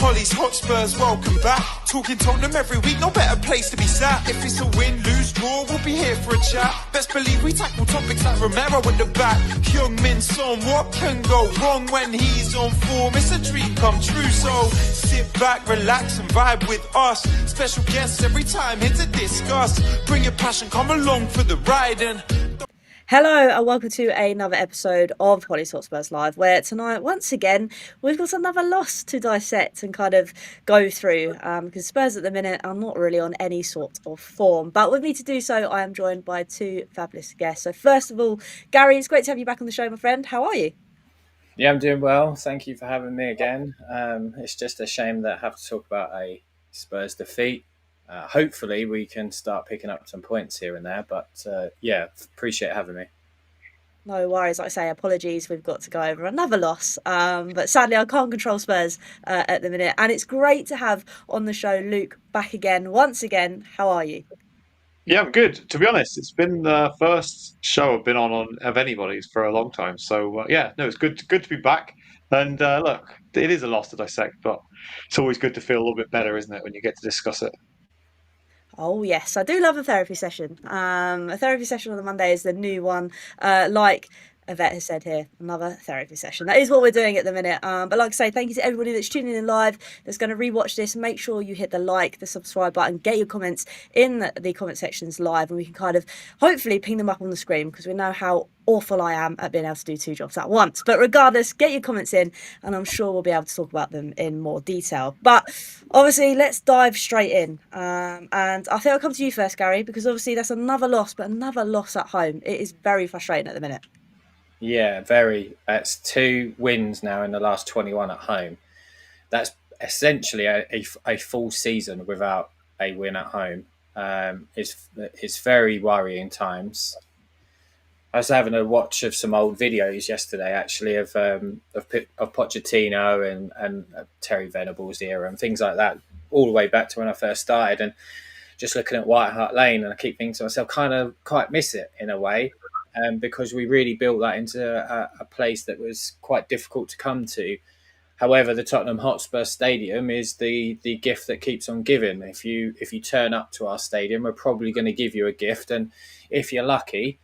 Hollie's Hotspurs, welcome back. Talking Tottenham every week, no better place to be sat. If it's a win, lose, draw, we'll be here for a chat. Best believe we tackle topics like Romero in the back. Young Min Son, what can go wrong when he's on form? It's a dream come true, so sit back, relax and vibe with us. Special guests every time here to discuss. Bring your passion, come along for the ride and... Hello and welcome to another episode of Hollie's Hotspurs Live, where tonight, once again, we've got another loss to dissect and kind of go through, because Spurs at the minute are not really on any sort of form. But with me to do so, I am joined by two fabulous guests. So first of all, Gary, it's great to have you back on the show, my friend. How are you? Yeah, I'm doing well. Thank you for having me again. It's just a shame that I have to talk about a Spurs defeat. Hopefully we can start picking up some points here and there, but yeah, appreciate having me. No worries. Like I say, apologies. We've got to go over another loss. But sadly, I can't control Spurs at the minute. And it's great to have on the show Luke back again. Once again, how are you? Yeah, I'm good. To be honest, it's been the first show I've been on of anybody's for a long time. So yeah, no, it's good to be back. And look, it is a loss to dissect, but it's always good to feel a little bit better, isn't it, when you get to discuss it? Oh yes, I do love a therapy session. A therapy session on the Monday is the new one. Like Yvette has said here, another therapy session. That is what we're doing at the minute. But like I say, thank you to everybody that's tuning in live, that's going to rewatch this. Make sure you hit the like, the subscribe button, get your comments in the comment sections live, and we can kind of hopefully ping them up on the screen, because we know how awful I am at being able to do two jobs at once. But regardless, get your comments in and I'm sure we'll be able to talk about them in more detail. But obviously, let's dive straight in. And I think I'll come to you first, Gary, because obviously that's another loss, but another loss at home. It is very frustrating at the minute. Yeah, very. That's 2 wins now in the last 21 at home. That's essentially a full season without a win at home. It's very worrying times. I was having a watch of some old videos yesterday, actually, of Pochettino and Terry Venables' era and things like that, all the way back to when I first started, and just looking at White Hart Lane, and I keep thinking to myself, kind of quite miss it in a way, because we really built that into a place that was quite difficult to come to. However, the Tottenham Hotspur Stadium is the gift that keeps on giving. If you turn up to our stadium, we're probably going to give you a gift, and if you're lucky,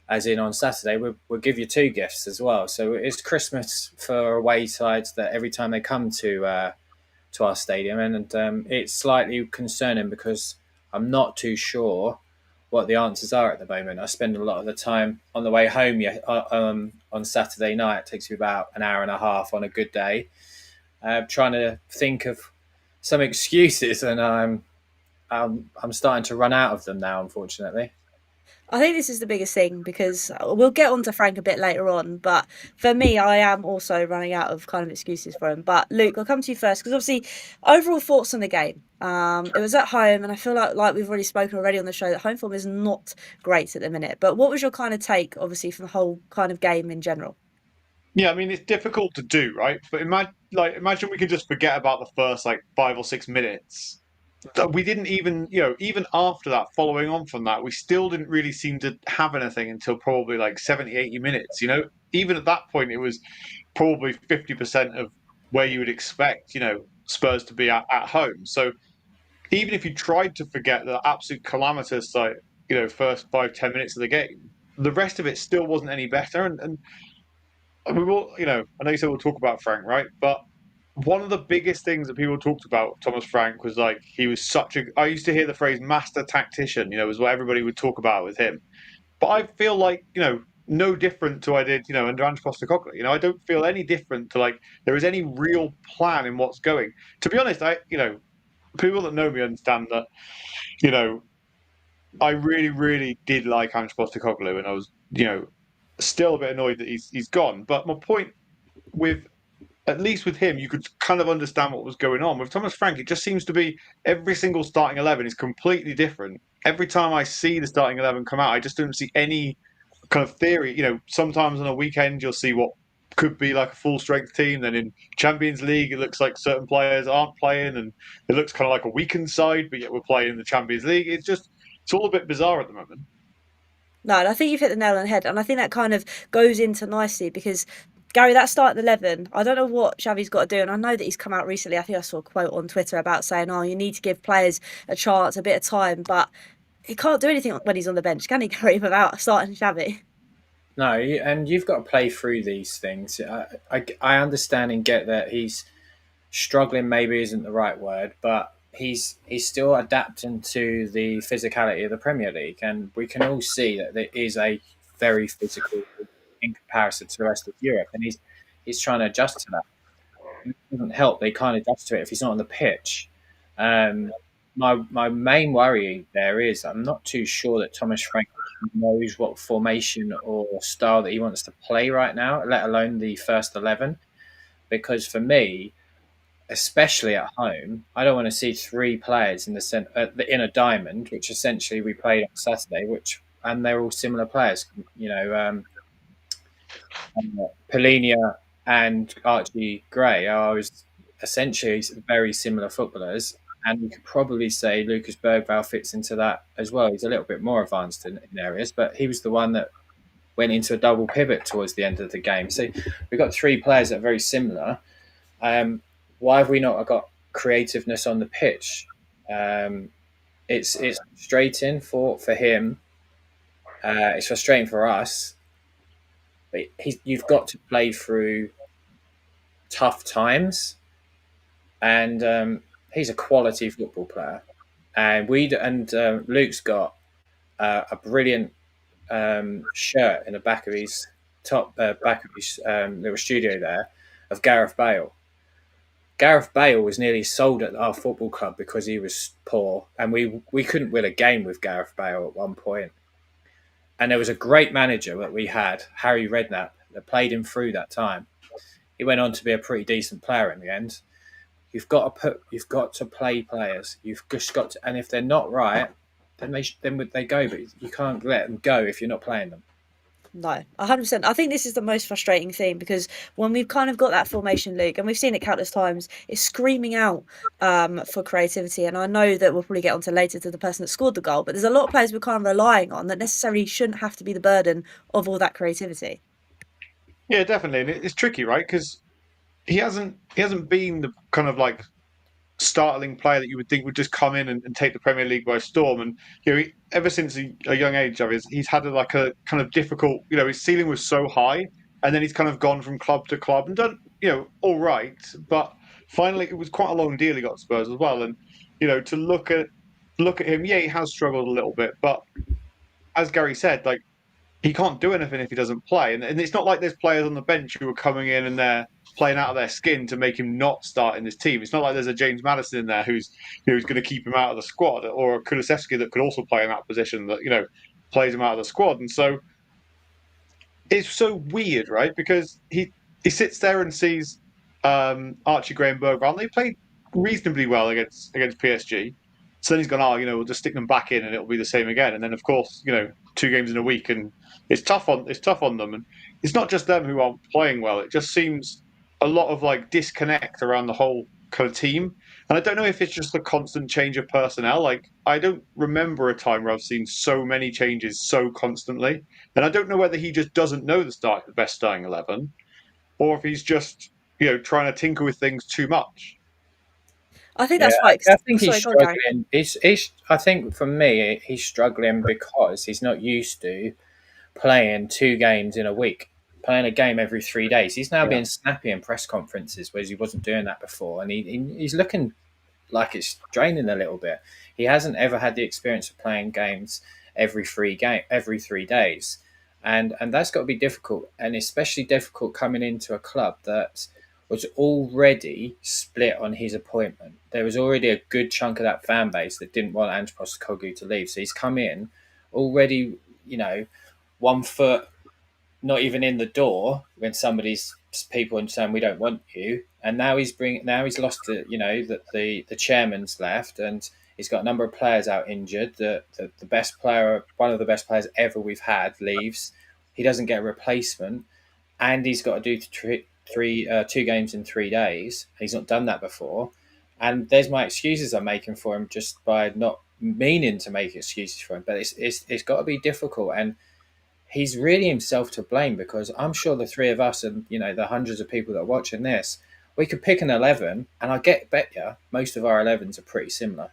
as in on Saturday, we'll give you 2 gifts as well. So it's Christmas for away sides that every time they come to our stadium, and it's slightly concerning because I'm not too sure what the answers are at the moment. I spend a lot of the time on the way home on Saturday night. It takes me about an hour and a half on a good day, trying to think of some excuses, and I'm starting to run out of them now, unfortunately. I think this is the biggest thing, because we'll get on to Frank a bit later on, but for me, I am also running out of kind of excuses for him. But Luke, I'll come to you first, because obviously, overall thoughts on the game. It was at home, and I feel like we've already spoken already on the show that home form is not great at the minute. But what was your kind of take, obviously, from the whole kind of game in general? Yeah, I mean, it's difficult to do, right? But imagine we could just forget about the first 5 or 6 minutes. We didn't even, even after that, following on from that, we still didn't really seem to have anything until probably 70, 80 minutes. Even at that point, it was probably 50% of where you would expect, Spurs to be at home. So even if you tried to forget the absolute calamitous, first 5, 10 minutes of the game, the rest of it still wasn't any better. And we will, I know you said we'll talk about Frank, right? But one of the biggest things that people talked about Thomas Frank was he was I used to hear the phrase master tactician, was what everybody would talk about with him. But I feel no different to I did, under Ange Postecoglou. I don't feel any different to there is any real plan in what's going. To be honest, people that know me understand that, I really, really did like Ange Postecoglou, and I was, still a bit annoyed that he's gone. But my point with at least with him, you could kind of understand what was going on. With Thomas Frank, it just seems to be every single starting 11 is completely different. Every time I see the starting 11 come out, I just don't see any kind of theory. Sometimes on a weekend, you'll see what could be a full strength team. Then in Champions League, it looks like certain players aren't playing, and it looks kind of like a weakened side, but yet we're playing in the Champions League. It's all a bit bizarre at the moment. No, and I think you've hit the nail on the head, and I think that kind of goes into nicely, because Gary, that starting 11, I don't know what Xavi's got to do. And I know that he's come out recently. I think I saw a quote on Twitter about saying, oh, you need to give players a chance, a bit of time. But he can't do anything when he's on the bench, can he, Gary, without starting Xavi? No, and you've got to play through these things. I understand and get that he's struggling, maybe isn't the right word, but he's still adapting to the physicality of the Premier League. And we can all see that there is a very physical in comparison to the rest of Europe. And he's trying to adjust to that. It doesn't help. They can't adjust to it if he's not on the pitch. Um, my main worry there is I'm not too sure that Thomas Frank knows what formation or style that he wants to play right now, let alone the first 11. Because for me, especially at home, I don't want to see three players in in a diamond, which essentially we played on Saturday, and they're all similar players. Polinia and Archie Gray are essentially very similar footballers, and we could probably say Lucas Bergvall fits into that as well. He's a little bit more advanced in areas, but he was the one that went into a double pivot towards the end of the game. So we've got three players that are very similar. Why have we not got creativeness on the pitch? It's frustrating for him. It's frustrating for us. But you've got to play through tough times, and he's a quality football player. And Luke's got a brilliant shirt in the back of his little studio there of Gareth Bale. Gareth Bale was nearly sold at our football club because he was poor, and we couldn't win a game with Gareth Bale at one point. And there was a great manager that we had, Harry Redknapp, that played him through that time. He went on to be a pretty decent player in the end. You've got to play players. You've just got to, and if they're not right, then they go. But you can't let them go if you're not playing them. No, 100%. I think this is the most frustrating thing because when we've kind of got that formation, Luke, and we've seen it countless times, it's screaming out for creativity. And I know that we'll probably get onto later to the person that scored the goal, but there's a lot of players we're kind of relying on that necessarily shouldn't have to be the burden of all that creativity. Yeah, definitely. And it's tricky, right? Because he hasn't been the kind of like startling player that you would think would just come in and take the Premier League by storm. And ever since a young age of his, he's had a kind of difficult. His ceiling was so high, and then he's kind of gone from club to club and done all right. But finally, it was quite a long deal he got Spurs as well. And to look at him, yeah, he has struggled a little bit, but as Gary said, like he can't do anything if he doesn't play. And it's not like there's players on the bench who are coming in and they're playing out of their skin to make him not start in this team. It's not like there's a James Maddison in there who's going to keep him out of the squad, or a Kulusevski that could also play in that position that plays him out of the squad. And so it's so weird, right? Because he sits there and sees Archie Gray and Bergvall, and they played reasonably well against PSG. So then he's gone, we'll just stick them back in and it'll be the same again. And then of course, 2 games in a week, and it's tough on them. And it's not just them who aren't playing well. It just seems a lot of like disconnect around the whole kind of team. And I don't know if it's just a constant change of personnel. Like I don't remember a time where I've seen so many changes so constantly. And I don't know whether he just doesn't know the best starting 11, or if he's just trying to tinker with things too much. I think that's right. I think he's struggling. I think for me, he's struggling because he's not used to playing 2 games in a week, playing a game every 3 days. He's now being snappy in press conferences, whereas he wasn't doing that before, and he's looking like it's draining a little bit. He hasn't ever had the experience of playing games every 3 days, and that's got to be difficult, and especially difficult coming into a club that was already split on his appointment. There was already a good chunk of that fan base that didn't want Ange Postecoglou to leave. So he's come in already, 1 foot, not even in the door when somebody's people and saying we don't want you. And now he's lost that the chairman's left, and he's got a number of players out injured. The best player, one of the best players ever we've had, leaves. He doesn't get a replacement, and he's got to do 2 games in 3 days. He's not done that before. And there's my excuses I'm making for him just by not meaning to make excuses for him. But it's got to be difficult. And he's really himself to blame, because I'm sure the three of us and the hundreds of people that are watching this, we could pick an 11, and bet you most of our 11s are pretty similar.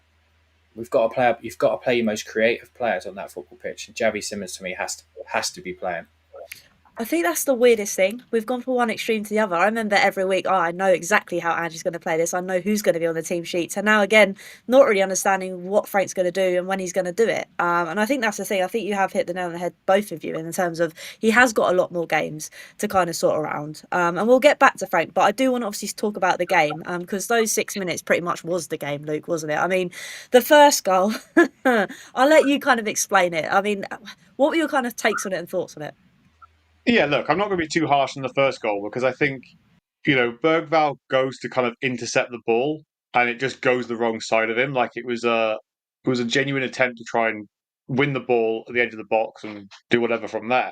We've got to play. You've got to play your most creative players on that football pitch. And Xavi Simons to me has to be playing. I think that's the weirdest thing. We've gone from one extreme to the other. I remember every week, I know exactly how Ange's going to play this. I know who's going to be on the team sheets. And now, again, not really understanding what Frank's going to do and when he's going to do it. And I think that's the thing. I think you have hit the nail on the head, both of you, in terms of he has got a lot more games to kind of sort around. And we'll get back to Frank, but I do want to obviously talk about the game, because those 6 minutes pretty much was the game, Luke, wasn't it? I mean, the first goal, I'll let you kind of explain it. I mean, what were your kind of takes on it and thoughts on it? Yeah, look, I'm not going to be too harsh on the first goal because I think, Bergvall goes to kind of intercept the ball and it just goes the wrong side of him. Like it was a genuine attempt to try and win the ball at the edge of the box and do whatever from there.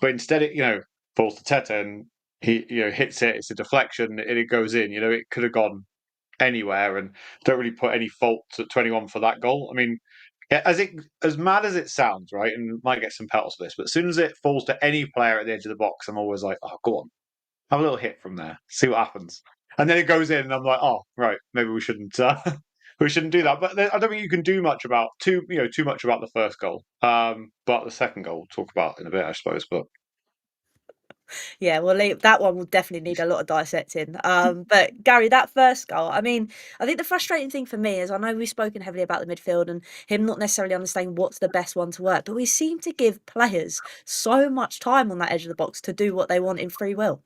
But instead it, falls to Tete and he, hits it. It's a deflection and it goes in. It could have gone anywhere, and don't really put any fault to anyone for that goal. I mean, as mad as it sounds, right, and might get some petals for this, but as soon as it falls to any player at the edge of the box, I'm always like, oh, go on, have a little hit from there, see what happens, and then it goes in, and I'm like, oh, right, maybe we shouldn't. We shouldn't do that, but I don't think you can do much about too much about the first goal. But the second goal, we'll talk about in a bit, I suppose. But Yeah, well, that one will definitely need a lot of dissecting. But Gary, that first goal, I mean, I think the frustrating thing for me is I know we've spoken heavily about the midfield and him not necessarily understanding what's the best one to work, but we seem to give players so much time on that edge of the box to do what they want in free will.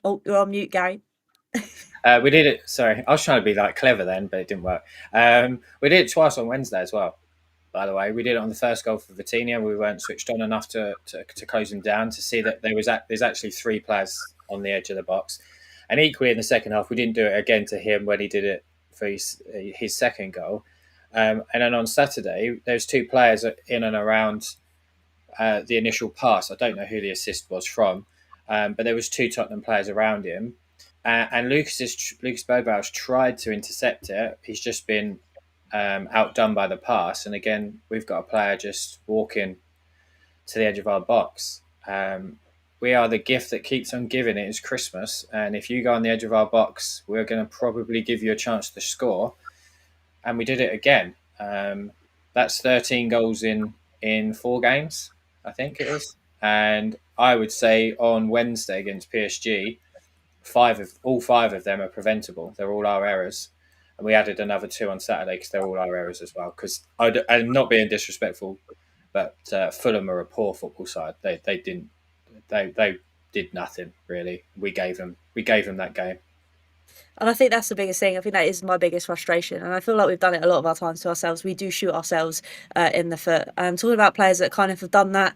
Oh, you're on mute, Gary. We did it. Sorry, I was trying to be like clever then, but it didn't work. We did it twice on Wednesday as well. By the way, we did it on the first goal for Vitinha. We weren't switched on enough to close him down, to see that there's actually three players on the edge of the box. And equally in the second half, we didn't do it again to him when he did it for his second goal. And then on Saturday, there's two players in and around the initial pass. I don't know who the assist was from, but there was two Tottenham players around him. And Lucas Bergvall's tried to intercept it. He's just been outdone by the pass. And again, we've got a player just walking to the edge of our box. We are the gift that keeps on giving. It is Christmas. And if you go on the edge of our box, we're going to probably give you a chance to score. And we did it again. That's 13 goals in 4 games, I think it is. And I would say on Wednesday against PSG, all five of them are preventable. They're all our errors. And we added another 2 on Saturday because they're all our errors as well. Because I'm not being disrespectful, but Fulham are a poor football side. They did nothing really. We gave them that game. And I think that's the biggest thing. I think that is my biggest frustration. And I feel like we've done it a lot of our times to ourselves. We do shoot ourselves in the foot. And talking about players that kind of have done that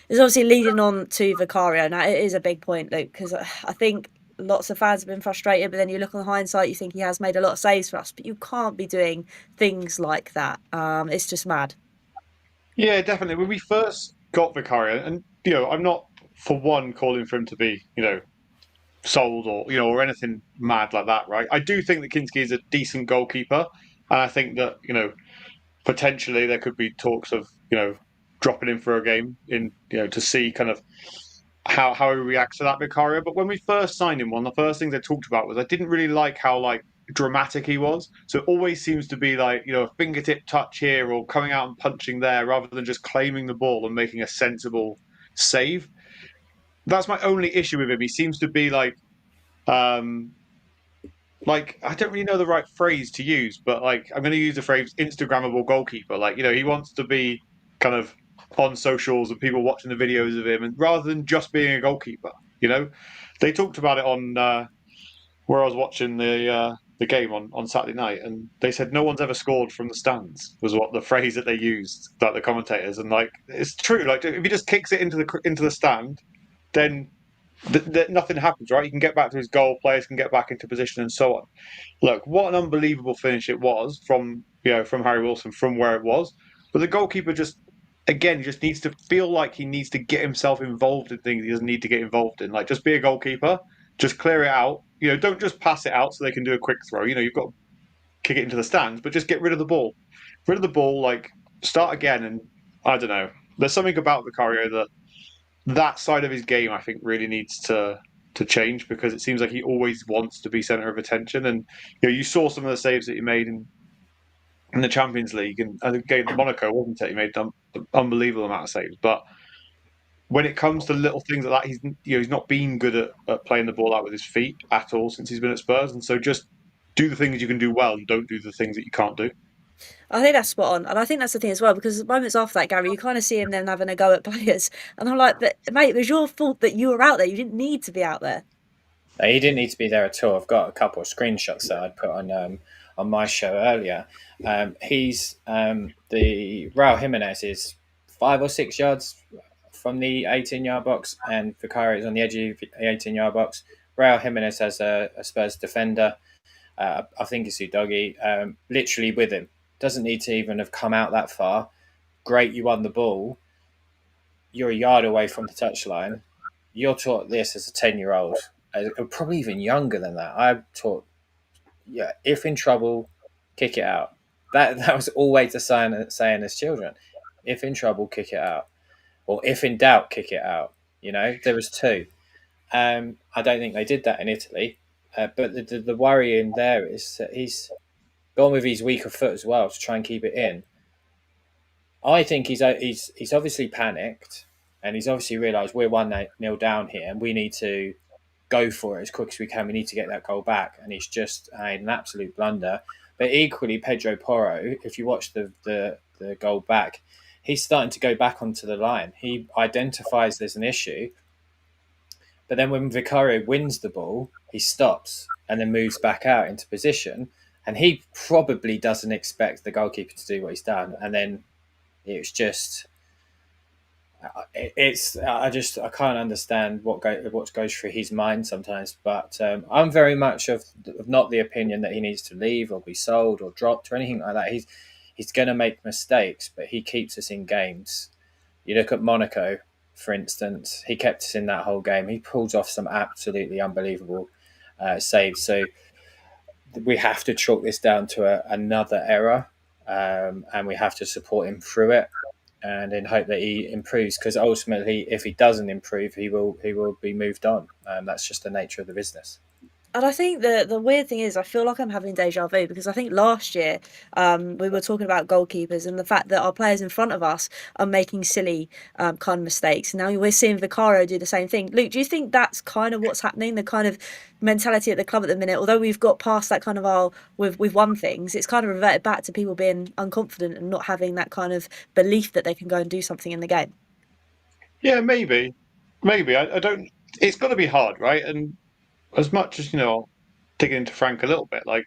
is obviously leading on to Vicario. Now, it is a big point, Luke, because I think lots of fans have been frustrated, but then you look on hindsight, you think he has made a lot of saves for us, but you can't be doing things like that. It's just mad. yeah, definitely. When we first got Vicario, and I'm not for one calling for him to be sold or anything mad like that, right? I do think that Kinski is a decent goalkeeper, and I think that potentially there could be talks of dropping him for a game to see kind of how he reacts to that Vicario. But when we first signed him, one of the first things I talked about was I didn't really like how dramatic he was. So it always seems to be a fingertip touch here or coming out and punching there rather than just claiming the ball and making a sensible save. That's my only issue with him. He seems to be I don't really know the right phrase to use, but I'm going to use the phrase Instagrammable goalkeeper. He wants to be kind of on socials and people watching the videos of him, and rather than just being a goalkeeper, they talked about it on where I was watching the game on Saturday night, and they said no one's ever scored from the stands was what the phrase that they used, like the commentators, and it's true. If he just kicks it into the stand, then nothing happens, right? He can get back to his goal, players can get back into position, and so on. Look, what an unbelievable finish it was from Harry Wilson from where it was. But the goalkeeper just needs to feel like he needs to get himself involved in things he doesn't need to get involved in. Just be a goalkeeper, just clear it out. Don't just pass it out so they can do a quick throw. You've got to kick it into the stands, but just get rid of the ball. Start again, and I don't know. there's something about Vicario that side of his game, I think, really needs to change, because it seems like he always wants to be centre of attention. And you saw some of the saves that he made in the Champions League and against Monaco, wasn't it? He made an unbelievable amount of saves, but when it comes to little things like that, he's not been good at playing the ball out with his feet at all since he's been at Spurs. And so just do the things you can do well and don't do the things that you can't do. I think that's spot on, and I think that's the thing as well, because moments after that, Gary, you kind of see him then having a go at players, and I'm like, but mate, it was your fault that you were out there. You didn't need to be out there. No, he didn't need to be there at all. I've got a couple of screenshots that I'd put on my show earlier. He's the Raul Jimenez is 5 or 6 yards from the 18-yard box, and Vicario is on the edge of the 18-yard box. Raul Jimenez has a Spurs defender. I think it's Udogi, literally with him. Doesn't need to even have come out that far. Great, you won the ball. You're a yard away from the touchline. You're taught this as a 10-year-old, probably even younger than that. I taught, if in trouble, kick it out. That was always the saying as children. If in trouble, kick it out. Or if in doubt, kick it out. There was two. I don't think they did that in Italy. But the worry in there is that he's gone with his weaker foot as well to try and keep it in. I think he's obviously panicked, and he's obviously realised we're 1-0 down here, and we need to go for it as quick as we can. We need to get that goal back, and he's just an absolute blunder. But equally, Pedro Porro, if you watch the goal back, he's starting to go back onto the line. He identifies there's an issue, but then when Vicario wins the ball, he stops and then moves back out into position, and he probably doesn't expect the goalkeeper to do what he's done, and then it's just, I can't understand what goes through his mind sometimes. But I'm very much of not the opinion that he needs to leave or be sold or dropped or anything like that. He's going to make mistakes, but he keeps us in games. You look at Monaco, for instance, he kept us in that whole game. He pulls off some absolutely unbelievable saves. So we have to chalk this down to another error. And we have to support him through it, and in hope that he improves. Because ultimately, if he doesn't improve, he will be moved on. That's just the nature of the business. And I think the weird thing is, I feel like I'm having deja vu, because I think last year we were talking about goalkeepers and the fact that our players in front of us are making silly kind of mistakes. Now we're seeing Vicario do the same thing. Luke, do you think that's kind of what's happening? The kind of mentality at the club at the minute, although we've got past that kind of we've won things, it's kind of reverted back to people being unconfident and not having that kind of belief that they can go and do something in the game. Yeah, maybe. I don't. It's got to be hard, right? And as much as digging into Frank a little bit, like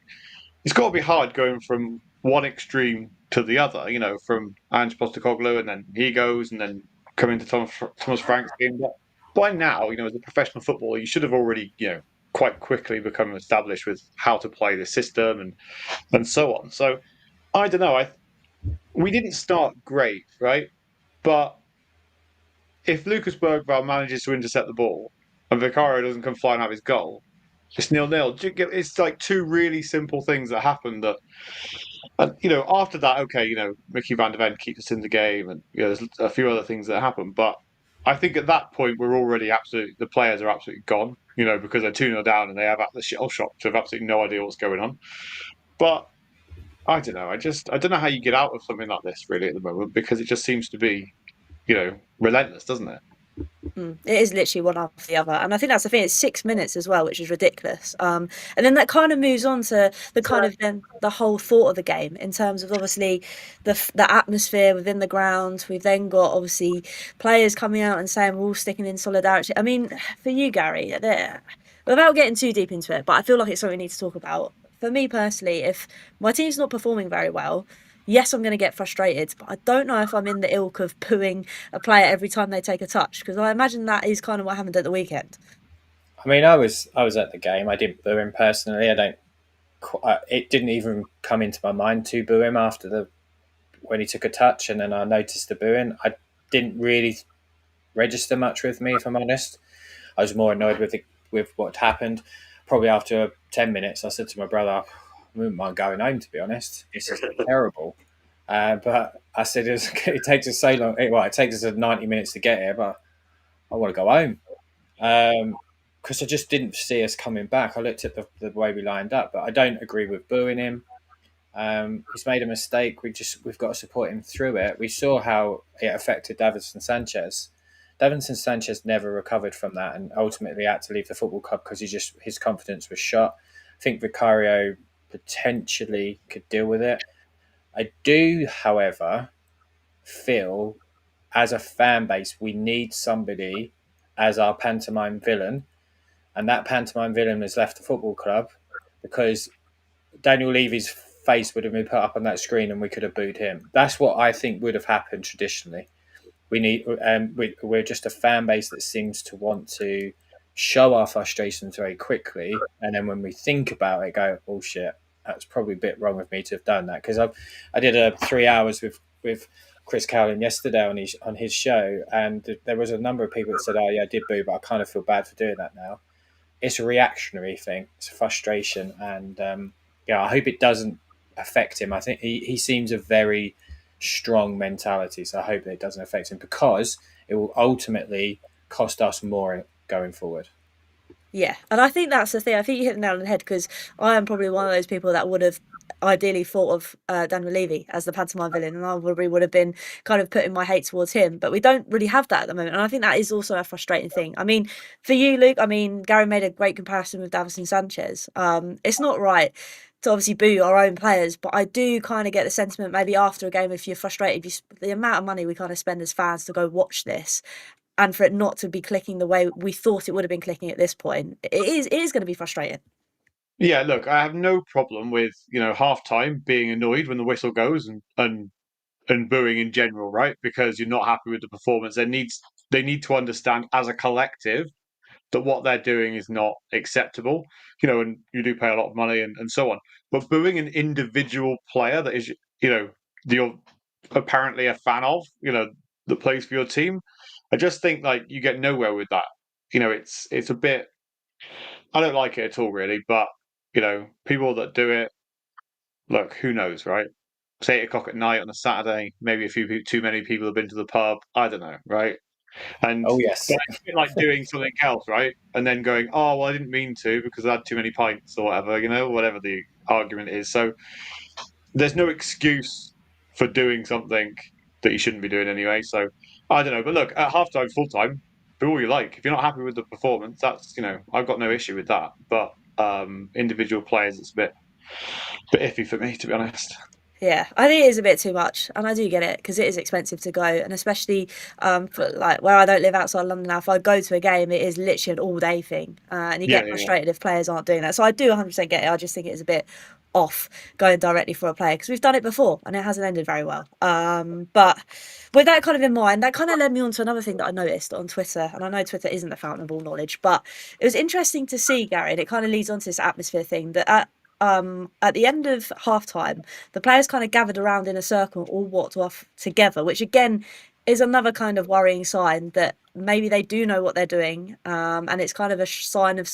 it's got to be hard going from one extreme to the other. From Ange Postecoglou, and then he goes, and then coming to Thomas Frank's game. But by now, as a professional footballer, you should have already, quite quickly become established with how to play the system and so on. So I don't know. We didn't start great, right? But if Lucas Bergvall manages to intercept the ball and Vicario doesn't come flying out of his goal, it's 0-0. It's like two really simple things that happen that, after that, okay, Mickey van der Ven keeps us in the game, and there's a few other things that happen. But I think at that point we're already the players are absolutely gone, because they're 2-0 down and they have the shell shock to have absolutely no idea what's going on. But I don't know. I don't know how you get out of something like this really at the moment, because it just seems to be, relentless, doesn't it? It is literally one after the other, and I think that's the thing. It's 6 minutes as well, which is ridiculous. And then that kind of moves on to the kind of then the whole thought of the game in terms of obviously the atmosphere within the ground. We've then got obviously players coming out and saying we're all sticking in solidarity. I mean, for you, Gary, without getting too deep into it, but I feel like it's something we need to talk about. For me personally, if my team's not performing very well, yes, I'm going to get frustrated, but I don't know if I'm in the ilk of pooing a player every time they take a touch, because I imagine that is kind of what happened at the weekend. I mean, I was at the game. I didn't boo him personally. It didn't even come into my mind to boo him when he took a touch, and then I noticed the booing. I didn't really register much with me, if I'm honest. I was more annoyed with what happened. Probably after 10 minutes, I said to my brother, I wouldn't mind going home, to be honest. This is terrible. But I said it takes us so long. Well, it takes us 90 minutes to get here, but I want to go home. Because I just didn't see us coming back. I looked at the way we lined up, but I don't agree with booing him. He's made a mistake. We've got to support him through it. We saw how it affected Davinson Sanchez. Davinson Sanchez never recovered from that, and ultimately had to leave the football club because his confidence was shot. I think Vicario potentially could deal with it. I do, however, feel as a fan base we need somebody as our pantomime villain, and that pantomime villain has left the football club because Daniel Levy's face would have been put up on that screen and we could have booed him. That's what I think would have happened traditionally. We're just a fan base that seems to want to show our frustrations very quickly, and then when we think about it, go, "Oh shit, that's probably a bit wrong of me to have done that." Because I did a 3 hours with Chris Cowling yesterday on his show, and there was a number of people that said, "Oh yeah, I did boo, but I kind of feel bad for doing that now." It's a reactionary thing. It's a frustration, and I hope it doesn't affect him. I think he seems a very strong mentality, so I hope that it doesn't affect him because it will ultimately cost us more going forward. Yeah, and I think that's the thing. I think you hit the nail on the head because I am probably one of those people that would have ideally thought of Daniel Levy as the pantomime villain, and I probably would have been kind of putting my hate towards him. But we don't really have that at the moment, and I think that is also a frustrating thing. I mean, for you, Luke, I mean, Gary made a great comparison with Davison Sanchez. It's not right to obviously boo our own players, but I do kind of get the sentiment maybe after a game if you're frustrated, the amount of money we kind of spend as fans to go watch this and for it not to be clicking the way we thought it would have been clicking at this point, it is going to be frustrating. Yeah, look, I have no problem with half time being annoyed when the whistle goes and booing in general, right? Because you're not happy with the performance. They need to understand as a collective that what they're doing is not acceptable. And you do pay a lot of money and so on. But booing an individual player that is you're apparently a fan of, that plays for your team, I just think like you get nowhere with that. It's a bit. I don't like it at all, really. But people that do it, look, who knows, right? It's 8 o'clock at night on a Saturday. Maybe a few too many people have been to the pub. I don't know, right? And Oh yes, but it's a bit like doing something else, right? And then going, oh, well, I didn't mean to because I had too many pints or whatever, whatever the argument is. So there's no excuse for doing something that you shouldn't be doing anyway. So I don't know. But look, at halftime, full time, do all you like. If you're not happy with the performance, that's, I've got no issue with that. But individual players, it's a bit iffy for me, to be honest. Yeah, I think it is a bit too much, and I do get it because it is expensive to go, and especially for like where I don't live outside London now. If I go to a game, it is literally an all-day thing, and you Yeah, get yeah, yeah. frustrated if players aren't doing that. So I do 100% get it. I just think it is a bit off going directly for a player because we've done it before and it hasn't ended very well. But with that kind of in mind, that kind of led me on to another thing that I noticed on Twitter, and I know Twitter isn't the fountain of all knowledge, but it was interesting to see, Gary, and it kind of leads on to this atmosphere thing that at the end of half time, the players kind of gathered around in a circle, all walked off together, which again is another kind of worrying sign that maybe they do know what they're doing, and it's kind of a sign of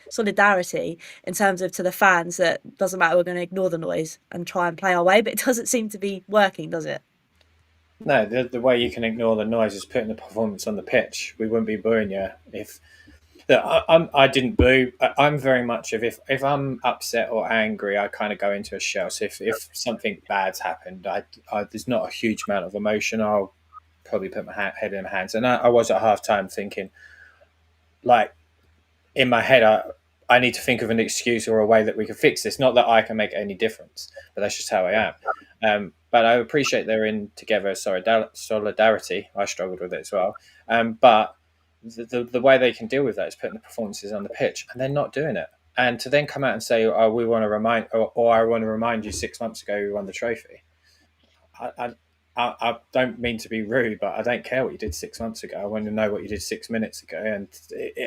solidarity in terms of to the fans that doesn't matter, we're going to ignore the noise and try and play our way, but it doesn't seem to be working, does it? no. The way you can ignore the noise is putting the performance on the pitch. We wouldn't be booing you if. Look, I didn't boo. I'm very much of if I'm upset or angry, I kind of go into a shell. So if something bad's happened, there's not a huge amount of emotion. I'll probably put my head in my hands. And I was at half time thinking, like, in my head, I need to think of an excuse or a way that we can fix this. Not that I can make any difference, but that's just how I am. But I appreciate they're in together solidarity. I struggled with it as well. But the way they can deal with that is putting the performances on the pitch, and they're not doing it. And to then come out and say, "Oh, we want to remind," or "I want to remind you, 6 months ago we won the trophy." I don't mean to be rude, but I don't care what you did 6 months ago. I want to know what you did 6 minutes ago, and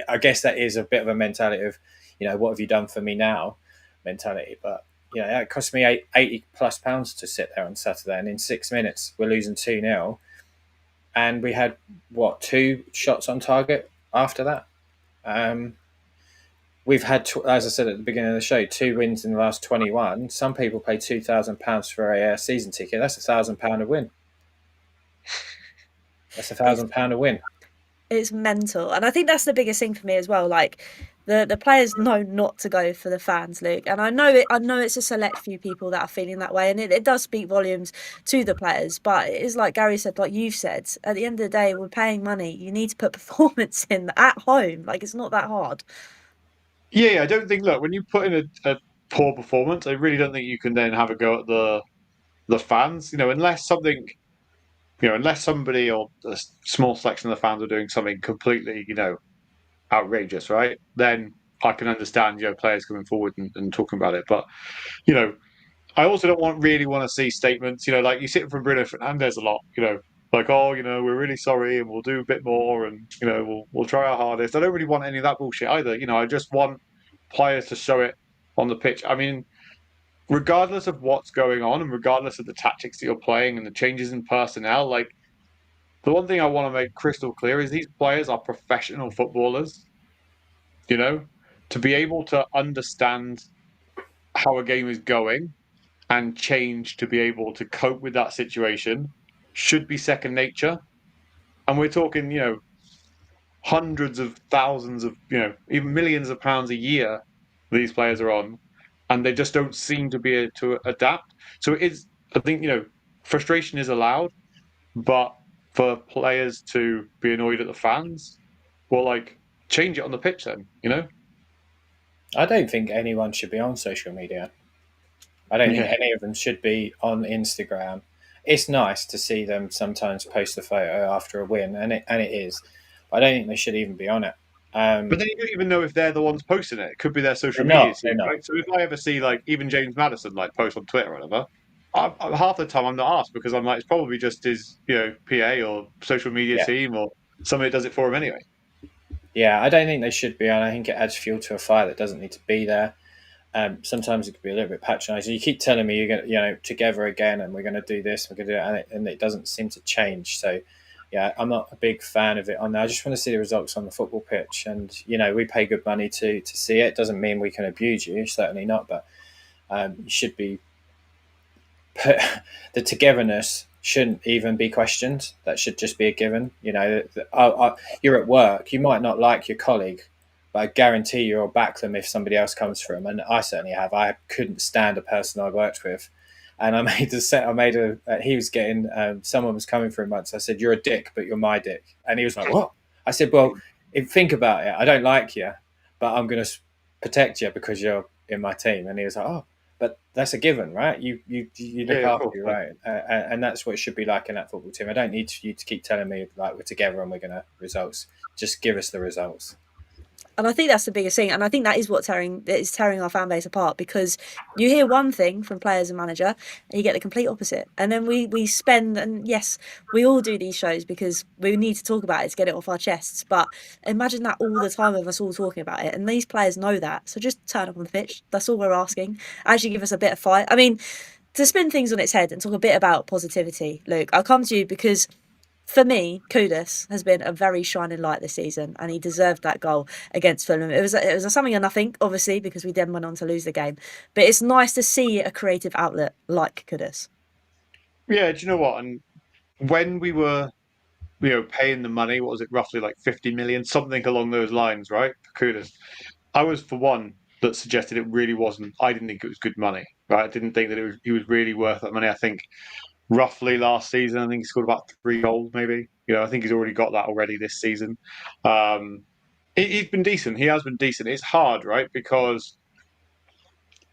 I guess that is a bit of a mentality of, what have you done for me now, mentality. But it cost me £80+ to sit there on Saturday, and in 6 minutes we're losing 2-0, and we had two shots on target after that. we've had, as I said at the beginning of the show, 2 wins in the last 21. Some people pay £2,000 for a season ticket. That's £1,000 a win. That's It's £1,000 a win. it's mental, and I think that's the biggest thing for me as well. Like the players know not to go for the fans, Luke, and I know it. I know it's a select few people that are feeling that way, and it does speak volumes to the players. But it is like Gary said, like you've said. At the end of the day, we're paying money. You need to put performance in at home. Like it's not that hard. Yeah, I don't think. Look, when you put in a poor performance, I really don't think you can then have a go at the fans. Unless something, unless somebody or a small selection of the fans are doing something completely, outrageous, right? Then I can understand, players coming forward and talking about it. But you know, I also don't really want to see statements, like you see it from Bruno Fernandes a lot, like, oh, we're really sorry and we'll do a bit more and we'll try our hardest. I don't really want any of that bullshit either. I just want players to show it on the pitch. I mean, regardless of what's going on and regardless of the tactics that you're playing and the changes in personnel, like the one thing I want to make crystal clear is these players are professional footballers, you know, to be able to understand how a game is going and change to be able to cope with that situation should be second nature. And we're talking, hundreds of thousands of, even millions of pounds a year these players are on, and they just don't seem to be able to adapt. So it is, I think, frustration is allowed, but for players to be annoyed at the fans, well, like, change it on the pitch then. I don't think anyone should be on social media. I don't think Yeah. any of them should be on Instagram. It's nice to see them sometimes post a photo after a win, and it is. But I don't think they should even be on it. But then you don't even know if they're the ones posting it. It could be their social They're media not. They're team, not. right? So if I ever see like even James Madison like post on Twitter or whatever, half the time I'm not asked because I'm like it's probably just his PA or social media Yeah. team or somebody that does it for him anyway. Yeah, I don't think they should be on. I think it adds fuel to a fire that doesn't need to be there. Sometimes it could be a little bit patronising. You keep telling me you're going to, together again, and we're going to do this, we're going to do it, and it doesn't seem to change. So, yeah, I'm not a big fan of it on there. I just want to see the results on the football pitch, and we pay good money to see it. Doesn't mean we can abuse you, certainly not. But you should be the togetherness shouldn't even be questioned. That should just be a given. You're at work. You might not like your colleague, but I guarantee you'll back them if somebody else comes for them. And I certainly have. I couldn't stand a person I worked with. And I made a set. He was getting. Someone was coming for him once. I said, "You're a dick, but you're my dick." And he was like, "What?" I said, "Well, think about it. I don't like you, but I'm going to protect you because you're in my team." And he was like, "Oh, but that's a given, right? You look Yeah, of after course. you, right?" And that's what it should be like in that football team. I don't need you to keep telling me like we're together and we're going to results. Just give us the results. And I think that's the biggest thing. And I think that is what is tearing our fan base apart, because you hear one thing from players and manager and you get the complete opposite. And then we spend, and yes, we all do these shows because we need to talk about it to get it off our chests. But imagine that all the time of us all talking about it. And these players know that. So just turn up on the pitch. That's all we're asking. Actually give us a bit of fight. I mean, to spin things on its head and talk a bit about positivity, Luke, I'll come to you because for me, Kudus has been a very shining light this season, and he deserved that goal against Fulham. It was a something or nothing, obviously, because we then went on to lose the game. But it's nice to see a creative outlet like Kudus. Yeah, do you know what? And when we were, paying the money, what was it, roughly like 50 million, something along those lines, right? For Kudus. I was for one that suggested it really wasn't. I didn't think it was good money, right? I didn't think that he was really worth that money. I think roughly last season, I think he scored about 3 goals, maybe. I think he's already got that already this season. He's been decent. He has been decent. It's hard, right? Because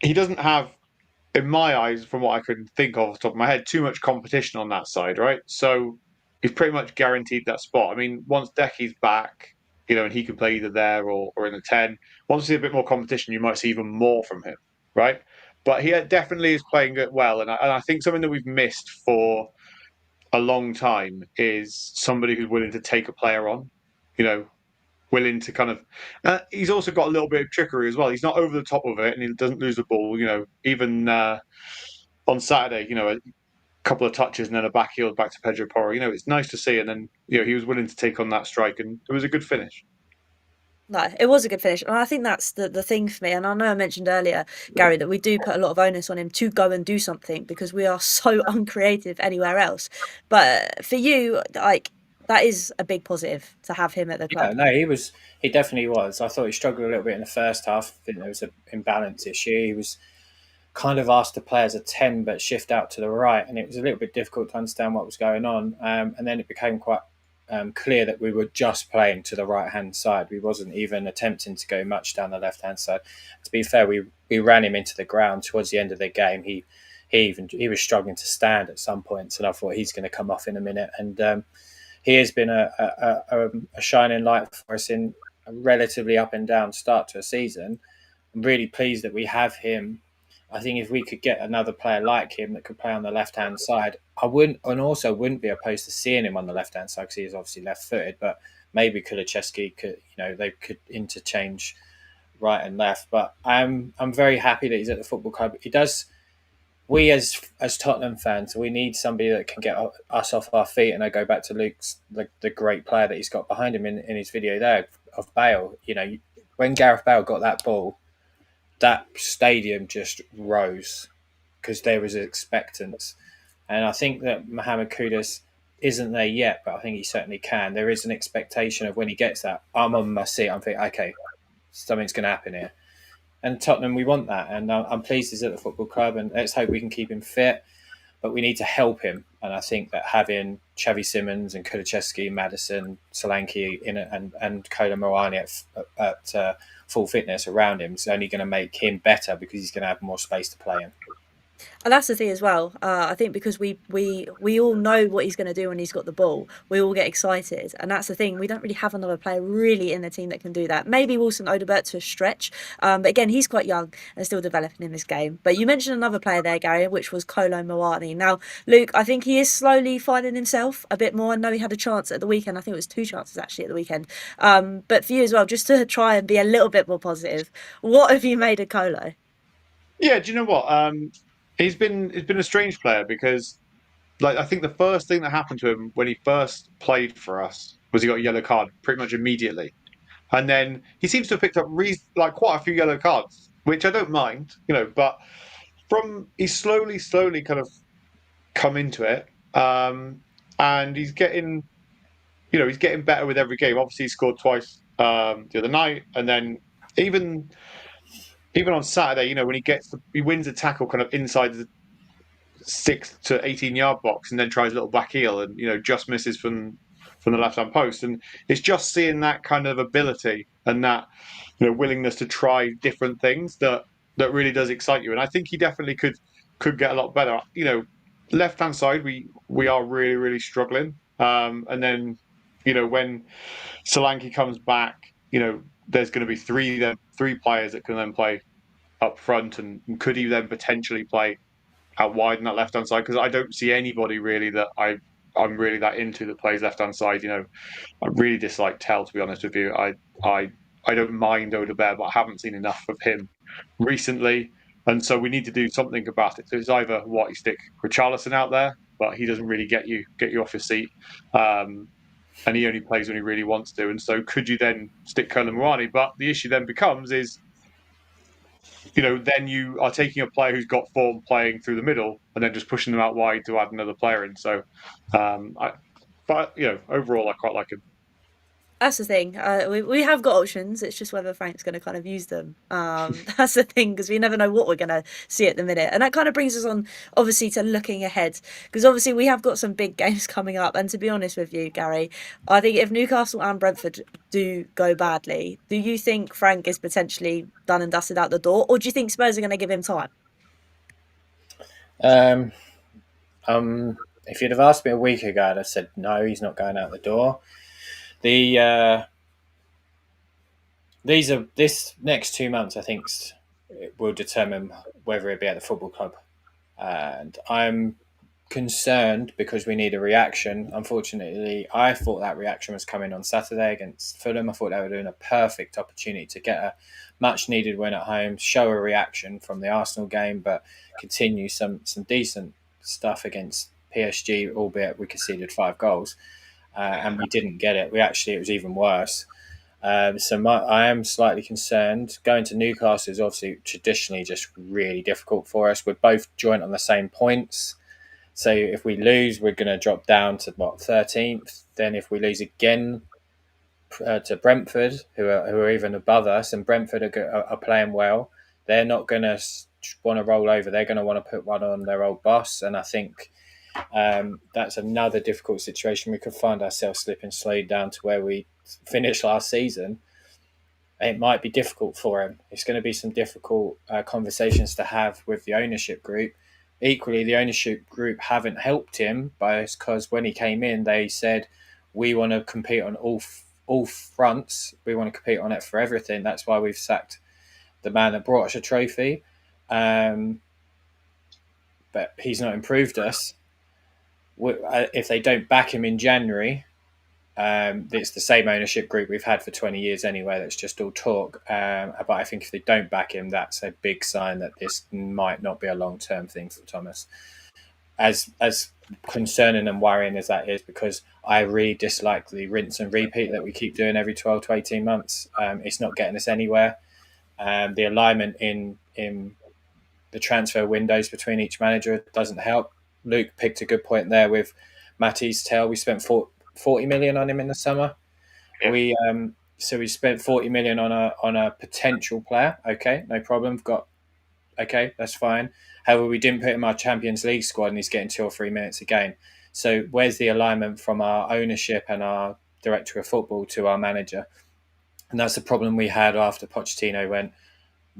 he doesn't have, in my eyes, from what I can think of off the top of my head, too much competition on that side, right? So he's pretty much guaranteed that spot. I mean, once Decky's back, and he can play either there or in the 10, once we see a bit more competition, you might see even more from him, right? But he definitely is playing it well. And I think something that we've missed for a long time is somebody who's willing to take a player on, willing to kind of. He's also got a little bit of trickery as well. He's not over the top of it, and he doesn't lose the ball. Even on Saturday, a couple of touches and then a back heel back to Pedro Porro. It's nice to see, and then he was willing to take on that strike, and it was a good finish. No, it was a good finish. And I think that's the thing for me. And I know I mentioned earlier, Gary, that we do put a lot of onus on him to go and do something because we are so uncreative anywhere else. But for you, like, that is a big positive to have him at the Yeah, club. no, he definitely was. I thought he struggled a little bit in the first half. I think there was an imbalance issue. He was kind of asked to play as a 10 but shift out to the right, and it was a little bit difficult to understand what was going on. And then it became quite clear that we were just playing to the right hand side. We wasn't even attempting to go much down the left hand side. To be fair, we ran him into the ground towards the end of the game. He was struggling to stand at some points, and I thought he's going to come off in a minute. And he has been a shining light for us in a relatively up and down start to a season. I'm really pleased that we have him. I think if we could get another player like him that could play on the left hand side, I wouldn't be opposed to seeing him on the left hand side because he is obviously left footed. But maybe Kulusevski could, they could interchange right and left. But I'm very happy that he's at the football club. He does. We as Tottenham fans, we need somebody that can get us off our feet. And I go back to Luke's the great player that he's got behind him in his video there of Bale. When Gareth Bale got that ball, that stadium just rose because there was expectance. And I think that Mohamed Kudus isn't there yet, but I think he certainly can. There is an expectation of when he gets that, I'm on my seat, I'm thinking, okay, something's going to happen here. And Tottenham, we want that. And I'm pleased he's at the football club, and let's hope we can keep him fit. But we need to help him. And I think that having Xavi Simons and Kulusevski, Maddison, Solanke in it, and Kolo Muani at full fitness around him is only going to make him better because he's going to have more space to play in. And that's the thing as well. I think because we all know what he's going to do when he's got the ball, we all get excited, and that's the thing. We don't really have another player really in the team that can do that. Maybe Wilson Odobert to a stretch, but again, he's quite young and still developing in this game. But you mentioned another player there, Gary, which was Kolo Muani. Now, Luke, I think he is slowly finding himself a bit more. I know he had a chance at the weekend. I think it was 2 chances actually at the weekend. But for you as well, just to try and be a little bit more positive, what have you made of Kolo? Yeah, do you know what? He's been a strange player because, like, I think the first thing that happened to him when he first played for us was he got a yellow card pretty much immediately, and then he seems to have picked up quite a few yellow cards, which I don't mind, But he's slowly kind of come into it, and he's getting better with every game. Obviously, he scored twice the other night, and then even on Saturday, when he wins a tackle kind of inside the 6 to 18 yard box and then tries a little back heel and just misses from the left hand post, and it's just seeing that kind of ability and that willingness to try different things that really does excite you. And I think he definitely could get a lot better. Left hand side we are really, really struggling, and then when Solanke comes back, there's going to be three players that can then play up front, and could he then potentially play out wide on that left hand side? Because I don't see anybody really that I'm really that into that plays left hand side. I really dislike Tell, to be honest with you. I don't mind Odobert, but I haven't seen enough of him recently, and so we need to do something about it. So it's either you stick Richarlison out there, but he doesn't really get you off your seat. And he only plays when he really wants to. And so could you then stick Kolo Muani? But the issue then becomes is, then you are taking a player who's got form playing through the middle and then just pushing them out wide to add another player in. So, overall, I quite like him. That's the thing. We have got options. It's just whether Frank's going to kind of use them. That's the thing, because we never know what we're going to see at the minute. And that kind of brings us on, obviously, to looking ahead. Because obviously we have got some big games coming up. And to be honest with you, Gary, I think if Newcastle and Brentford do go badly, do you think Frank is potentially done and dusted out the door? Or do you think Spurs are going to give him time? If you'd have asked me a week ago, I'd have said, no, he's not going out the door. This next 2 months, I think, will determine whether he'll be at the football club. And I'm concerned because we need a reaction. Unfortunately, I thought that reaction was coming on Saturday against Fulham. I thought they were doing a perfect opportunity to get a much needed win at home, show a reaction from the Arsenal game, but continue some decent stuff against PSG, albeit we conceded 5 goals. And we didn't get it. It was even worse. So I am slightly concerned. Going to Newcastle is obviously traditionally just really difficult for us. We're both joint on the same points. So if we lose, we're going to drop down to 13th. Then if we lose again to Brentford, who are even above us, and Brentford are playing well, they're not going to want to roll over. They're going to want to put one on their old boss. And I think that's another difficult situation. We could find ourselves slipping slowly down to where we finished last season. It might be difficult for him. It's going to be some difficult conversations to have with the ownership group. Equally, the ownership group haven't helped him because when he came in, they said, we want to compete on all fronts. We want to compete on it for everything. That's why we've sacked the man that brought us a trophy. But he's not improved us. If they don't back him in January, it's the same ownership group we've had for 20 years anyway. That's just all talk. But I think if they don't back him, that's a big sign that this might not be a long-term thing for Thomas. As concerning and worrying as that is, because I really dislike the rinse and repeat that we keep doing every 12 to 18 months. It's not getting us anywhere. The alignment in the transfer windows between each manager doesn't help. Luke picked a good point there with Matty's Tell. We spent 40 million on him in the summer. Yeah. We spent 40 million on a potential player. Okay, no problem. Okay, that's fine. However, we didn't put him in our Champions League squad, and he's getting 2 or 3 minutes a game. So where's the alignment from our ownership and our director of football to our manager? And that's the problem we had after Pochettino went.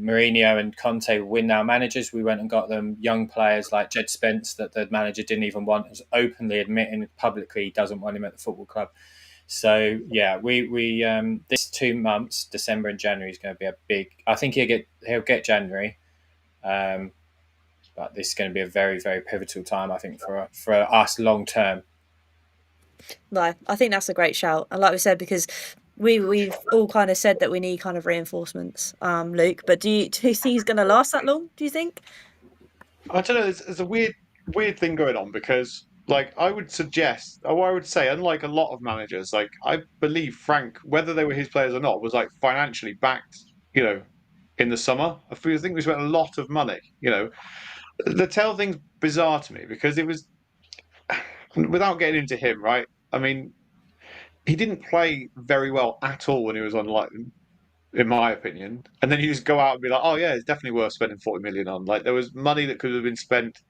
Mourinho and Conte win our managers. We went and got them young players like Jed Spence that the manager didn't even want, was openly admitting publicly he doesn't want him at the football club. So yeah, we this 2 months, December and January, is going to be a big. I think he'll get January, but this is going to be a very, very pivotal time, I think, for us long term. No, I think that's a great shout, and like we said, because we've all kind of said that we need kind of reinforcements, Luke. But do you think he's going to last that long? Do you think? I don't know. There's a weird thing going on because, like, I would say, unlike a lot of managers, like I believe Frank, whether they were his players or not, was like financially backed. In the summer, I think we spent a lot of money. The Tell thing's bizarre to me because it was, without getting into him, right? I mean, he didn't play very well at all when he was on loan, in my opinion. And then you just go out and be like, oh yeah, it's definitely worth spending 40 million on. Like there was money that could have been spent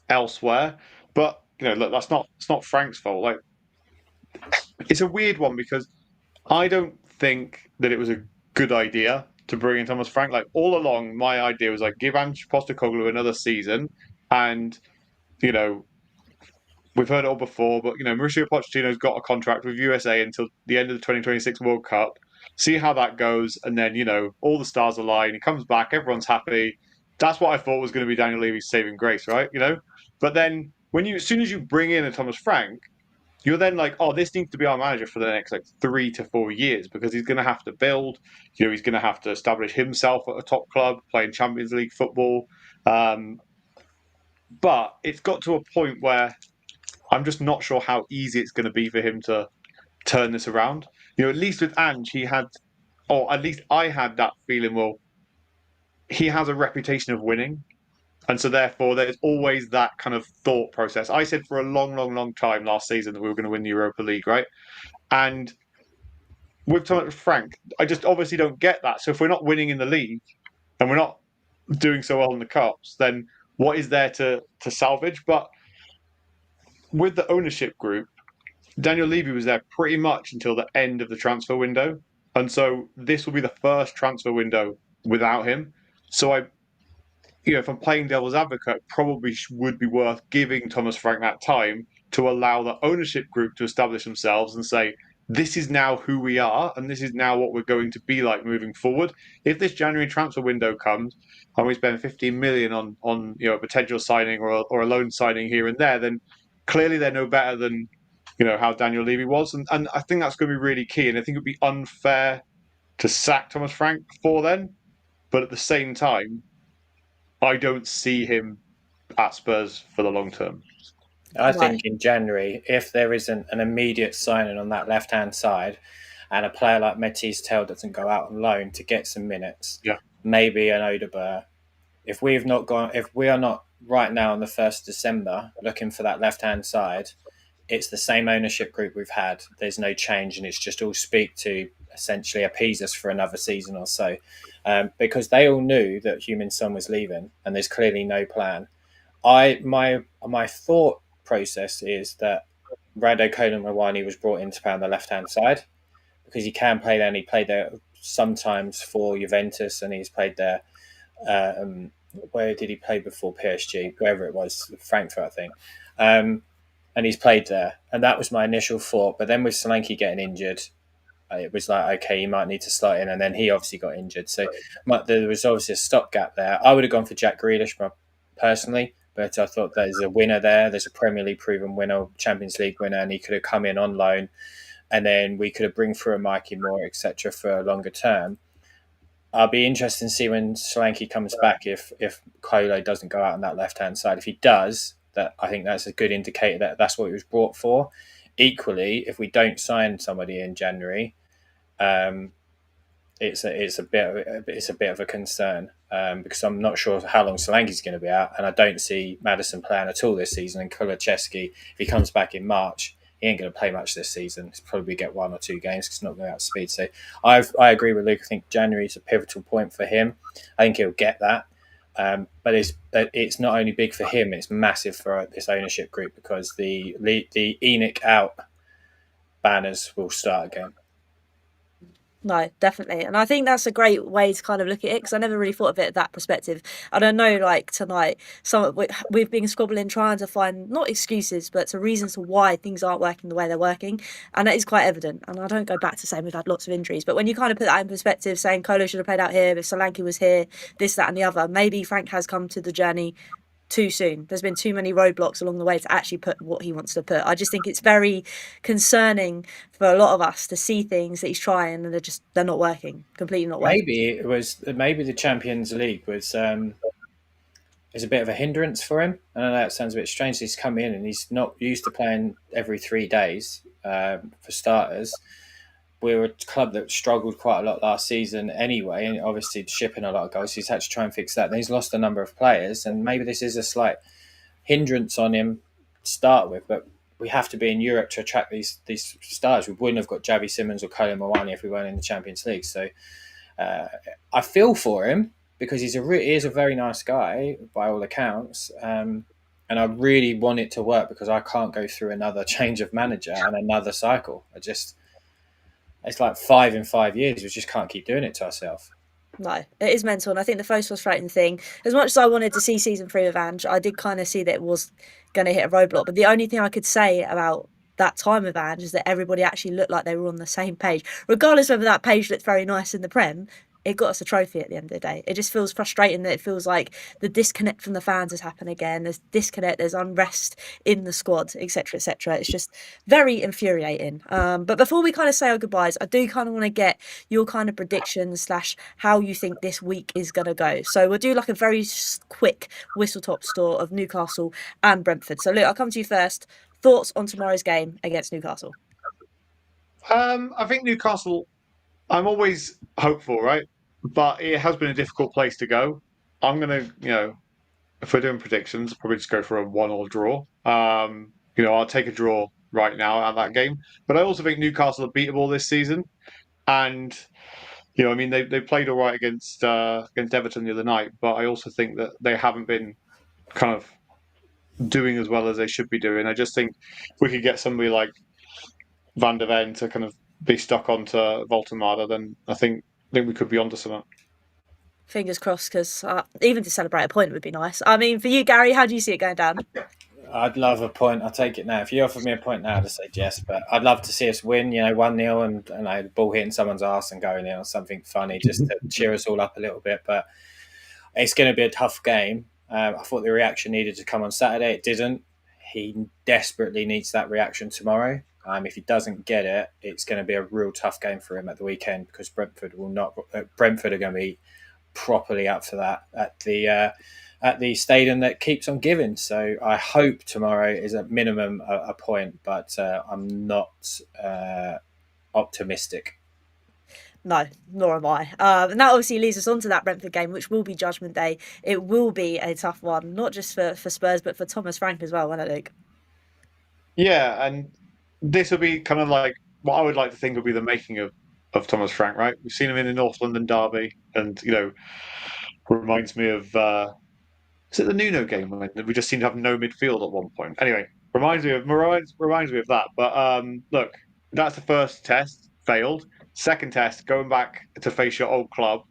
elsewhere. But look, it's not Frank's fault. Like it's a weird one because I don't think that it was a good idea to bring in Thomas Frank. Like all along, my idea was like give Ange Postecoglou another season, and we've heard it all before. But Mauricio Pochettino's got a contract with USA until the end of the 2026 World Cup. See how that goes, and then all the stars align. He comes back, everyone's happy. That's what I thought was going to be Daniel Levy's saving grace, right? But then as soon as you bring in a Thomas Frank, you're then like, oh, this needs to be our manager for the next 3 to 4 years because he's going to have to build. He's going to have to establish himself at a top club, playing Champions League football. But it's got to a point where I'm just not sure how easy it's going to be for him to turn this around. At least with Ange, he had, or at least I had that feeling, well, he has a reputation of winning. And so therefore, there's always that kind of thought process. I said for a long, long, long time last season that we were going to win the Europa League, right? And with Thomas Frank, I just obviously don't get that. So if we're not winning in the league and we're not doing so well in the cups, then what is there to salvage? But with the ownership group, Daniel Levy was there pretty much until the end of the transfer window. And so this will be the first transfer window without him. So if I'm playing devil's advocate, probably would be worth giving Thomas Frank that time to allow the ownership group to establish themselves and say, this is now who we are, and this is now what we're going to be like moving forward. If this January transfer window comes and we spend 15 million on a potential signing or a loan signing here and there, then clearly they're no better than how Daniel Levy was. And I think that's going to be really key. And I think it would be unfair to sack Thomas Frank before then. But at the same time, I don't see him at Spurs for the long term. I think in January, if there isn't an immediate signing on that left-hand side, and a player like Métis Tel doesn't go out on loan to get some minutes, Yeah. maybe an Odegaard. If we are not right now on the 1st of December looking for that left-hand side, it's the same ownership group we've had. There's no change, and it's just all speak to essentially appease us for another season or so, because they all knew that Heung-min Son was leaving, and there's clearly no plan. My thought process is that Rado Konan was brought in to play on the left-hand side because he can play there, and he played there sometimes for Juventus, and he's played there. Where did he play before PSG? Wherever it was, Frankfurt, I think. And he's played there. And that was my initial thought. But then with Solanke getting injured, it was like, okay, you might need to slot in. And then he obviously got injured. So there was obviously a stopgap there. I would have gone for Jack Grealish personally, but I thought there's a winner there. There's a Premier League proven winner, Champions League winner, and he could have come in on loan. And then we could have bring through a Mikey Moore, etc., for a longer term. I'll be interested to see when Solanke comes back if Kolo doesn't go out on that left-hand side. If he does, I think that's a good indicator that that's what he was brought for. Equally, if we don't sign somebody in January, it's a bit of a concern because I'm not sure how long Solanke's going to be out, and I don't see Maddison playing at all this season. And Kulusevski, if he comes back in March, he ain't going to play much this season. He's probably get 1 or 2 games because he's not going out to speed. So I agree with Luke. I think January is a pivotal point for him. I think he'll get that. But it's not only big for him, it's massive for this ownership group because the ENIC out banners will start again. No, definitely. And I think that's a great way to kind of look at it because I never really thought of it at that perspective. I don't know, like tonight, we've been squabbling trying to find not excuses, but some reasons to why things aren't working the way they're working. And that is quite evident. And I don't go back to saying we've had lots of injuries, but when you kind of put that in perspective, saying Kolo should have played out here, if Solanke was here, this, that, and the other, maybe Frank has come to the journey too soon. There's been too many roadblocks along the way to actually put what he wants to put. I just think it's very concerning for a lot of us to see things that he's trying and they're not working, completely not working. Maybe the Champions League is a bit of a hindrance for him. I know that sounds a bit strange. He's come in and he's not used to playing every 3 days for starters. We're a club that struggled quite a lot last season anyway, and obviously shipping a lot of goals. So he's had to try and fix that. Then he's lost a number of players, and maybe this is a slight hindrance on him to start with. But we have to be in Europe to attract these stars. We wouldn't have got Xavi Simons or Kolo Muani if we weren't in the Champions League. So I feel for him because he is a very nice guy by all accounts. And I really want it to work because I can't go through another change of manager and another cycle. It's like 5 in 5 years. We just can't keep doing it to ourselves. No, it is mental. And I think the most frustrating thing, as much as I wanted to see season 3 of Ange, I did kind of see that it was going to hit a roadblock. But the only thing I could say about that time of Ange is that everybody actually looked like they were on the same page. Regardless of whether that page looked very nice in the Prem, it got us a trophy at the end of the day. It just feels frustrating that it feels like the disconnect from the fans has happened again. There's disconnect, there's unrest in the squad, etc., etc. It's just very infuriating. But before we kind of say our goodbyes, I do kind of want to get your kind of predictions / how you think this week is going to go. So we'll do like a very quick whistle-top tour of Newcastle and Brentford. So Luke, I'll come to you first. Thoughts on tomorrow's game against Newcastle? I think Newcastle, I'm always hopeful, right? But it has been a difficult place to go. I'm going to, if we're doing predictions, probably just go for a 1-1 draw. I'll take a draw right now at that game. But I also think Newcastle are beatable this season. And, they played all right against Everton the other night. But I also think that they haven't been kind of doing as well as they should be doing. I just think if we could get somebody like Van der Ven to kind of be stuck onto Voltemada, then I think we could be onto something. Fingers crossed, because even to celebrate a point would be nice. I mean, for you, Gary, how do you see it going down? I'd love a point. I'll take it now. If you offered me a point now, I'd say yes. But I'd love to see us win, 1-0 and the ball hitting someone's arse and going in or something funny just to cheer us all up a little bit. But it's going to be a tough game. I thought the reaction needed to come on Saturday. It didn't. He desperately needs that reaction tomorrow. If he doesn't get it, it's going to be a real tough game for him at the weekend because Brentford are going to be properly up for that at the stadium that keeps on giving. So I hope tomorrow is at minimum a point, but I'm not optimistic. No, nor am I. And that obviously leads us on to that Brentford game, which will be Judgment Day. It will be a tough one, not just for Spurs, but for Thomas Frank as well, won't it, Luke? Yeah, and this will be kind of like what I would like to think would be the making of Thomas Frank, right? We've seen him in the North London derby, and reminds me of is it the Nuno game when we just seemed to have no midfield at one point? Anyway, reminds me of that. But look, that's the first test, failed. Second test, going back to face your old club,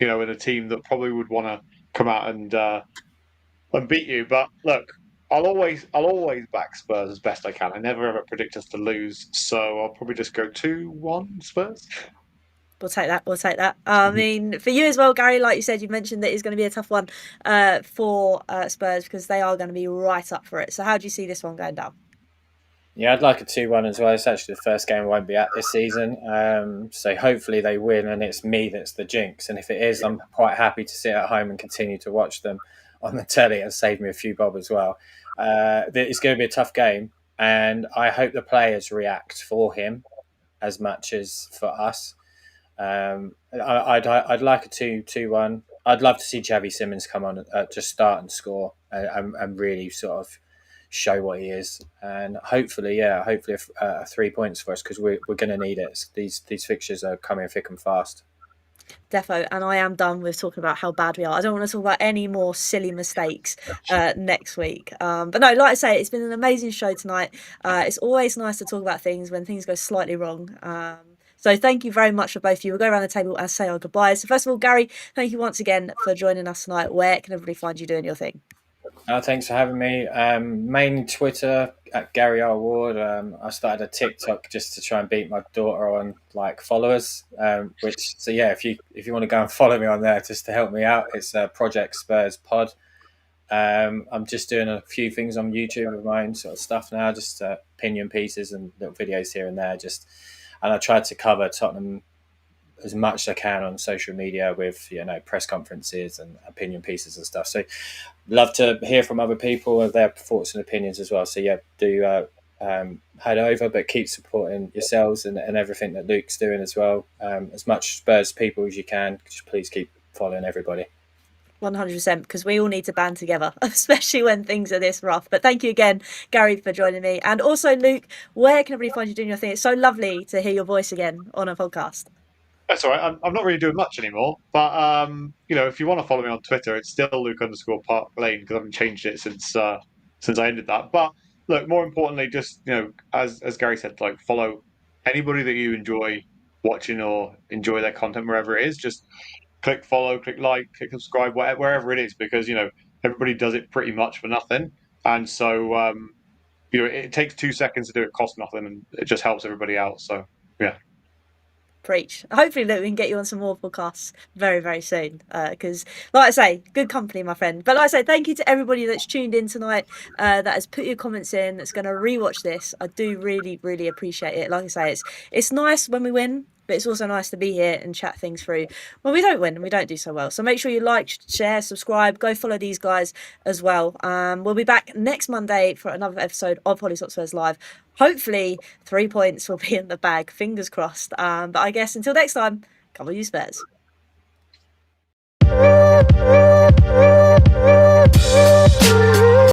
in a team that probably would want to come out and beat you. But look, I'll always back Spurs as best I can. I never ever predict us to lose, so I'll probably just go 2-1 Spurs. We'll take that. We'll take that. I mean, for you as well, Gary, like you said, you mentioned that it's going to be a tough one for Spurs because they are going to be right up for it. So how do you see this one going down? Yeah, I'd like a 2-1 as well. It's actually the first game I won't be at this season. So hopefully they win and it's me that's the jinx. And if it is, I'm quite happy to sit at home and continue to watch them on the telly and save me a few bob as well. It's going to be a tough game. And I hope the players react for him as much as for us. I'd like a 2-1. I'd love to see Xavi Simons come on, just start and score and really sort of show what he is. And hopefully 3 points for us because we're going to need it. These fixtures are coming thick and fast. Defo, and I am done with talking about how bad we are. I don't want to talk about any more silly mistakes next week. But no, like I say, it's been an amazing show tonight. It's always nice to talk about things when things go slightly wrong. So thank you very much for both of you. We'll go around the table and say our goodbyes. So first of all, Gary, thank you once again for joining us tonight. Where can everybody find you doing your thing? Thanks for having me. Main Twitter at Gary R. Ward. I started a TikTok just to try and beat my daughter on followers. If you want to go and follow me on there just to help me out, it's Project Spurs Pod. I'm just doing a few things on YouTube of my own sort of stuff now, just opinion pieces and little videos here and there. And I tried to cover Tottenham as much as I can on social media with press conferences and opinion pieces and stuff. So love to hear from other people and their thoughts and opinions as well. So yeah, do head over, but keep supporting yourselves and everything that Luke's doing as well. As much Spurs people as you can. Just please keep following everybody. 100%, because we all need to band together, especially when things are this rough. But thank you again, Gary, for joining me. And also, Luke, where can everybody find you doing your thing? It's so lovely to hear your voice again on a podcast. That's all right. I'm not really doing much anymore, but if you want to follow me on Twitter, it's still Luke_Park Lane because I haven't changed it since I ended that. But look, more importantly, just as Gary said, follow anybody that you enjoy watching or enjoy their content wherever it is. Just click follow, click like, click subscribe, wherever it is, because everybody does it pretty much for nothing, and so it takes 2 seconds to do it, costs nothing, and it just helps everybody out. So yeah. Preach. Hopefully, Luke, we can get you on some more podcasts very, very soon. Because, like I say, good company, my friend. But like I say, thank you to everybody that's tuned in tonight, that has put your comments in, that's going to rewatch this. I do really, really appreciate it. Like I say, it's nice when we win, but it's also nice to be here and chat things through when we don't win and we don't do so well. So make sure you like, share, subscribe, go follow these guys as well. We'll be back next Monday for another episode of Hollie Spurs Live. Hopefully 3 points will be in the bag, fingers crossed. But I guess until next time, come on you Spurs.